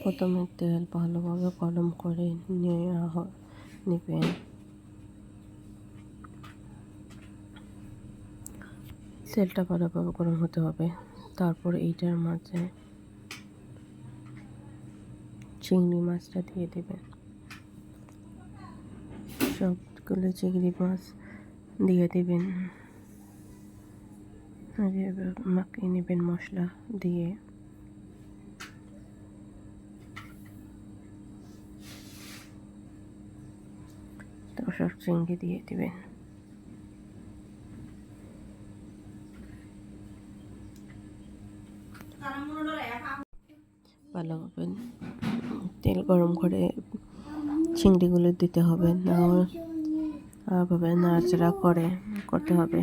প্রথমে তেল ভালোভাবে গরম করে নেবেন। তেলটা ভালোভাবে গরম হতে হবে। তারপর এইটার মাঝে চিংড়ি মাছটা দিয়ে দেবেন। সবগুলো চিংড়ি মাছ দিয়ে দেবেন। মাখিয়ে নেবেন মশলা দিয়ে। তারপর সব চিংড়ি দিয়ে দেবেন। ভালোভাবে তেল গরম করে চিংড়িগুলো দিতে হবে, ভাবে নাড়াচাড়া করতে হবে।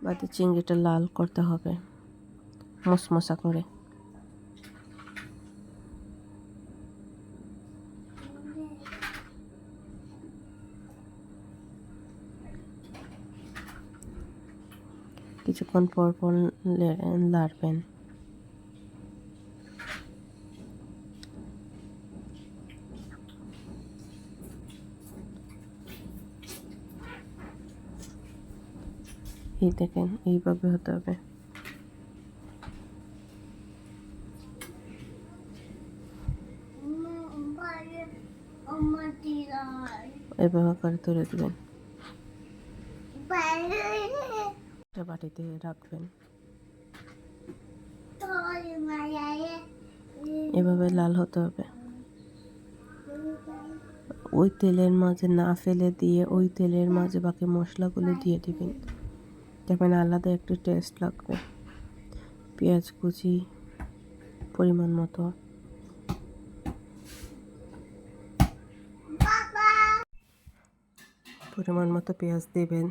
বাদে চিংড়িটা লাল করতে হবে মশমশা করে। কিছুক্ষণ পর পর নাড়বেন। এই দেখেন, এইভাবে হতে হবে। এভাবে করে তুলে দেবেন। একটা বাটিতে রাখবেন। এভাবে লাল হতে হবে। ওই তেলের মাঝে না ফেলে দিয়ে ওই তেলের মাঝে বাকি মশলাগুলো দিয়ে দিবেন। দেখবেন আলাদা একটু টেস্ট লাগবে। পেঁয়াজ কুচি পরিমাণ মতো, পেঁয়াজ দেবেন।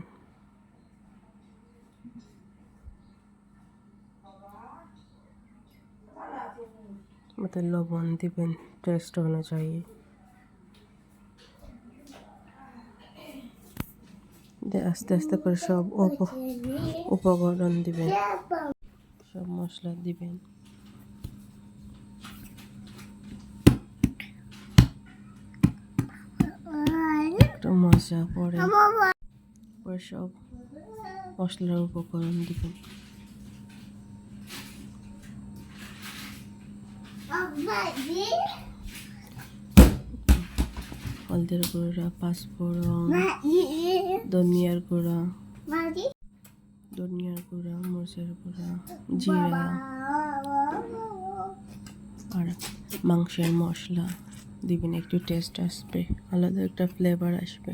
লবণ দিবেন টেস্ট অনুযায়ী। আস্তে আস্তে করে সব উপকরণ দিবেন, সব মশলা দিবেন। একটু মজা পরে সব মশলার উপকরণ দিবেন। হলদের গুঁড়া, পাঁচফোড়ন, ধনিয়ার গুঁড়া, মরিচের গুঁড়া, জিরা আর মাংসের মশলা দিবেন। একটু টেস্ট আসবে, আলাদা একটা ফ্লেভার আসবে।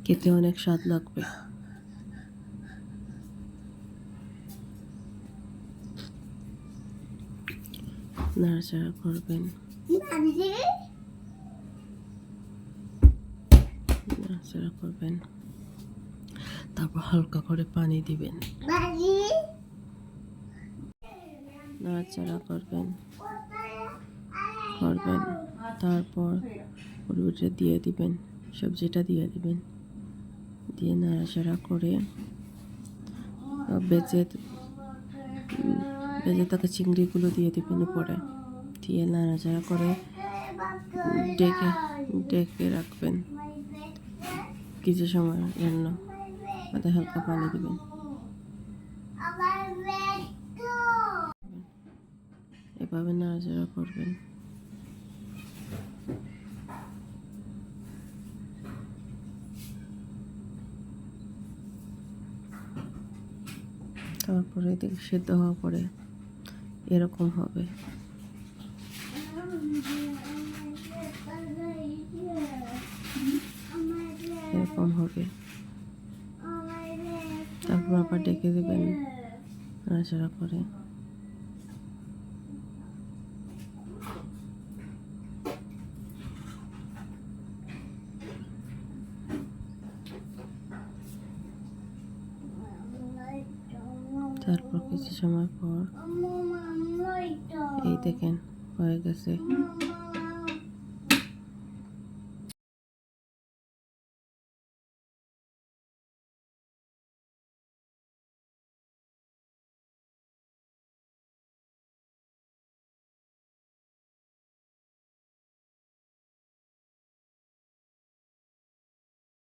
খেতে অনেক স্বাদ লাগবে। নাড়াচাড়া করবেন। তারপর হালকা করে পানি দিবেন। নাড়াচাড়া করবেন। তারপর ওটা দিয়ে দিবেন, সবজিটা দিয়ে দিবেন। দিয়ে নাড়াচাড়া করে বেজে থাকা চিংড়িগুলো দিয়ে দিবেন উপরে। দিয়ে নাড়াচাড়া করে ডেকে রাখবেন কিছু সময়ের জন্য। তাতে হালকা পানি দিবেন। এভাবে নাড়াচাড়া করবেন। তারপরে এদিকে সেদ্ধ হওয়ার পরে এরকম হবে। তারপর আবার ডেকে দেবেন নাড়াচাড়া করে। তারপর কিছু সময় পর এই দেখেন হয়ে গেছে।